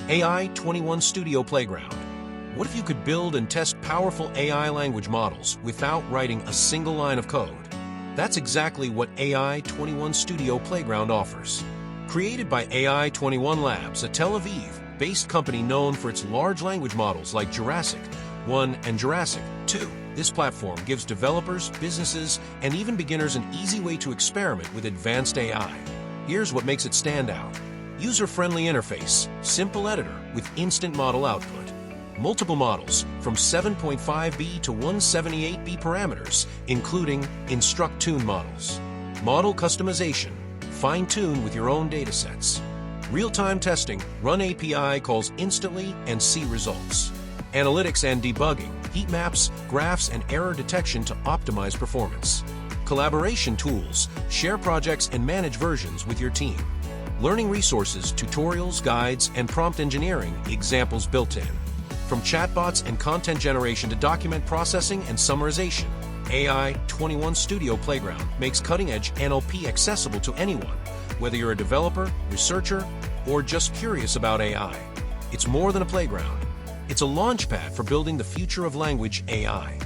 AI21 Studio Playground. What if you could build and test powerful AI language models without writing a single line of code? That's exactly what AI21 Studio Playground offers. Created by AI21 Labs, a Tel Aviv-based company known for its large language models like Jurassic 1 and Jurassic 2. This platform gives developers, businesses, and even beginners an easy way to experiment with advanced AI. Here's what makes it stand out. User-friendly interface, simple editor with instant model output. Multiple models from 7.5B to 178B parameters, including instruct-tune models. Model customization, fine-tune with your own datasets. Real-time testing, run API calls instantly and see results. Analytics and debugging, heat maps, graphs, and error detection to optimize performance. Collaboration tools, share projects and manage versions with your team. Learning resources, tutorials, guides, and prompt engineering, examples built in. From chatbots and content generation to document processing and summarization, AI21 Studio Playground makes cutting-edge NLP accessible to anyone, whether you're a developer, researcher, or just curious about AI. It's more than a playground. It's a launchpad for building the future of language AI.